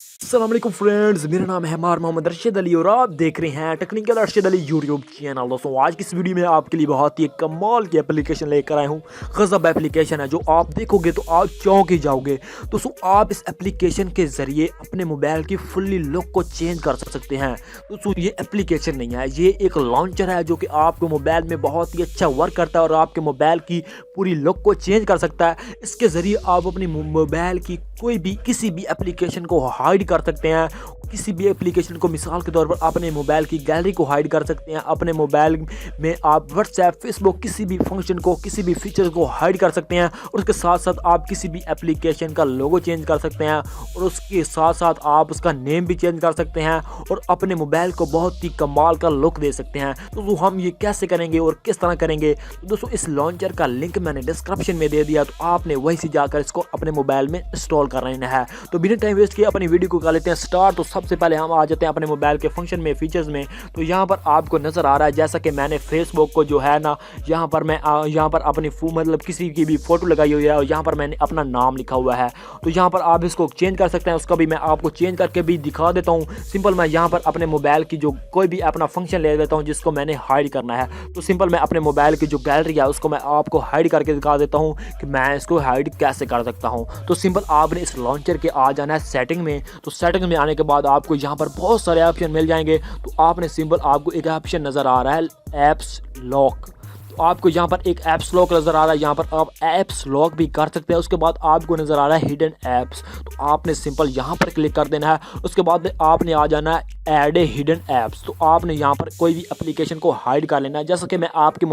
अस्सलाम वालेकुम फ्रेंड्स, मेरा नाम है मार मोहम्मद अरशद अली और आप देख रहे हैं technical Arshad Ali YouTube channel. दोस्तों आज की इस वीडियो में आपके लिए बहुत ही कमाल की एप्लीकेशन लेकर आया हूँ। गजब एप्लीकेशन है जो आप देखोगे तो आप चौंक ही जाओगे। दोस्तों आप इस एप्लीकेशन के ज़रिए अपने मोबाइल की फुल्ली लुक को चेंज कर सकते हैं। दोस्तों ये एप्लीकेशन नहीं है, ये एक लॉन्चर है जो कि आपके मोबाइल में बहुत ही अच्छा वर्क करता है और आपके मोबाइल की पूरी लुक को चेंज कर सकता है। इसके ज़रिए आप अपनी मोबाइल की कोई भी किसी भी एप्लीकेशन को हाइड कर सकते हैं। किसी भी एप्लीकेशन को मिसाल के तौर पर अपने मोबाइल की गैलरी को हाइड कर सकते हैं। अपने मोबाइल में आप व्हाट्सएप, फेसबुक, किसी भी फंक्शन को, किसी भी फीचर को हाइड कर सकते हैं। और उसके साथ साथ आप किसी भी एप्लीकेशन का लोगो चेंज कर सकते हैं और उसके साथ साथ आप उसका नेम भी चेंज कर सकते हैं और अपने मोबाइल को बहुत ही कमाल का लुक दे सकते हैं। तो हम ये कैसे करेंगे और किस तरह करेंगे, तो दोस्तों इस लॉन्चर का लिंक मैंने डिस्क्रिप्शन में दे दिया, तो आपने वहीं से जाकर इसको अपने मोबाइल में इंस्टॉल कर लेना है। तो बिना टाइम वेस्ट किए अपनी वीडियो को कर लेते हैं स्टार्ट। तो सबसे पहले हम आ जाते हैं अपने मोबाइल के फंक्शन में, फीचर्स में। तो यहाँ पर आपको नज़र आ रहा है जैसा कि मैंने फेसबुक को जो है ना, यहाँ पर मैं यहाँ पर अपनी मतलब किसी की भी फ़ोटो लगाई हुई है और यहाँ पर मैंने अपना नाम लिखा हुआ है। तो यहाँ पर आप इसको चेंज कर सकते हैं, उसका भी मैं आपको चेंज करके भी दिखा देता हूँ। सिंपल मैं यहाँ पर अपने मोबाइल की जो कोई भी अपना फंक्शन ले लेता हूँ जिसको मैंने हाइड करना है। तो सिंपल मैं अपने मोबाइल की जो गैलरी है उसको मैं आपको हाइड करके दिखा देता हूँ कि मैं इसको हाइड कैसे कर सकता हूँ। तो सिंपल आपने इस लॉन्चर के आ जाना है सेटिंग में। तो सेटिंग में आने के बाद आपको यहाँ पर बहुत सारे ऑप्शन मिल जाएंगे। तो आपने सिंपल आपको एक ऑप्शन नज़र आ रहा है ऐप्स लॉक। तो आपको यहाँ पर एक ऐप्स लॉक नज़र आ रहा है, यहाँ पर आप ऐप्स लॉक भी कर सकते हैं। उसके बाद आपको नज़र आ रहा है हिडन ऐप्स। तो आपने सिंपल यहाँ पर क्लिक कर देना है। उसके बाद आपने आ जाना है ऐड ए हिडन ऐप्स। तो आपने यहाँ पर कोई भी एप्लीकेशन को हाइड कर लेना है। जैसा कि मैं आपके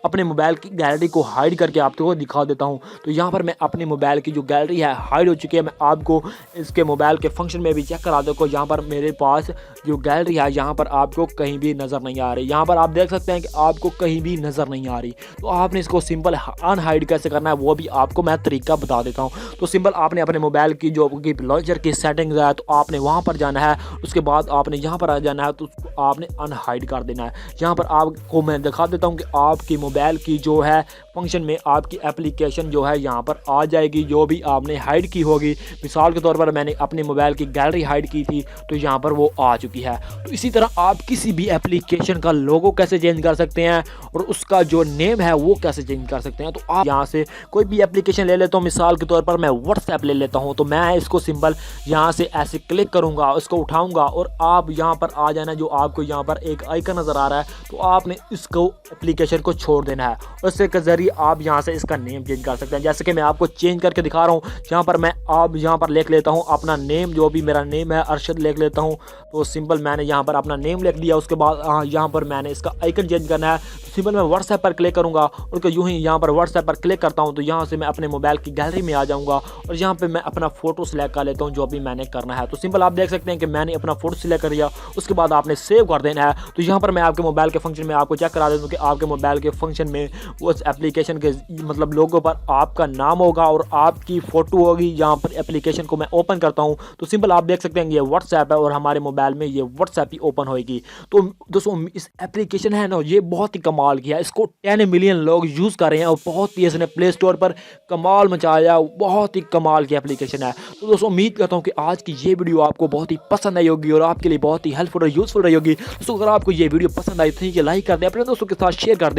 अपने मोबाइल की गैलरी को हाइड करके आपको दिखा देता हूँ। तो यहाँ पर मैं अपने मोबाइल की जो गैलरी है हाइड हो चुकी है। मैं आपको इसके मोबाइल के फंक्शन में भी चेक करा दूँ। यहाँ पर मेरे पास जो गैलरी है यहाँ पर आपको कहीं भी नज़र नहीं आ रही। यहाँ पर आप देख सकते हैं कि आपको कहीं भी नज़र नहीं आ रही। तो आपने इसको सिंपल अनहाइड कैसे करना है वो भी आपको मैं तरीका बता देता हूँ। तो सिंपल आपने अपने मोबाइल की जो लॉन्चर की सेटिंग्स है तो आपने वहाँ पर जाना है। उसके बाद आपने यहाँ पर आ जाना है तो उसको आपने अनहाइड कर देना है। यहाँ पर आपको मैं दिखा देता हूँ कि आपकी मोबाइल की जो है फंक्शन में आपकी एप्लीकेशन जो है यहाँ पर आ जाएगी जो भी आपने हाइड की होगी। मिसाल के तौर पर मैंने अपने मोबाइल की गैलरी हाइड की थी तो यहाँ पर वो आ चुकी है। तो इसी तरह आप किसी भी एप्लीकेशन का लोगो कैसे चेंज कर सकते हैं और उसका जो नेम है वो कैसे चेंज कर सकते हैं। तो आप यहाँ से कोई भी एप्लीकेशन ले लेता हूँ, मिसाल के तौर पर मैं व्हाट्सएप ले लेता हूँ। तो मैं इसको सिंपल यहाँ से ऐसे क्लिक करूँगा, उसको उठाऊँगा और आप यहाँ पर आ जाना। जो आपको यहाँ पर एक आइकन नज़र आ रहा है तो आपने इसको एप्लीकेशन को छोड़ देना है। उससे के ज़रिए आप यहाँ से इसका नेम चेंज कर सकते हैं। जैसे कि मैं आपको चेंज करके दिखा रहा हूँ। यहाँ पर मैं आप यहाँ पर लिख लेता हूँ अपना नेम, जो भी मेरा नेम है अरशद लिख लेता हूँ। तो सिंपल मैंने यहाँ पर अपना नेम लिख दिया। उसके बाद यहाँ पर मैंने इसका आइकन चेंज करना है। तो सिंपल मैं व्हाट्सएप पर क्लिक करूँगा और यूँ ही यहाँ पर व्हाट्सएप पर क्लिक करता हूँ तो यहाँ से मैं अपने मोबाइल की गैलरी में आ जाऊँगा और यहाँ पर मैं अपना फ़ोटो सिलेक्ट कर लेता हूँ जो भी मैंने करना है। तो सिंपल आप देख सकते हैं कि मैंने अपना फ़ोटो सिलेक्ट कर लिया। उसके बाद आपने सेव कर देना है। तो यहाँ पर मैं आपके मोबाइल के फंक्शन में आपको चेक करा देता हूँ कि आपके मोबाइल के फंक्शन में उस एप्लीकेशन के मतलब लोगो पर आपका नाम होगा और आपकी फ़ोटो होगी। यहाँ पर एप्लीकेशन को मैं ओपन करता हूँ तो सिंपल आप देख सकते हैं ये व्हाट्सएप है और हमारे मोबाइल में ये व्हाट्सएप ही ओपन होएगी। तो दोस्तों इस एप्लीकेशन है ना, ये बहुत ही कमाल की है। इसको 10 मिलियन लोग यूज़ कर रहे हैं और बहुत ही इसने प्ले स्टोर पर कमाल मचाया। बहुत ही कमाल की एप्लीकेशन है। तो दोस्तों उम्मीद करता हूँ कि आज की ये वीडियो आपको बहुत ही पसंद आई होगी और आपके लिए बहुत ही हेल्पफुल और यूज़फुल रही होगी। दोस्तों अगर आपको ये वीडियो पसंद आई तो लाइक कर दें, अपने दोस्तों के साथ शेयर कर दें।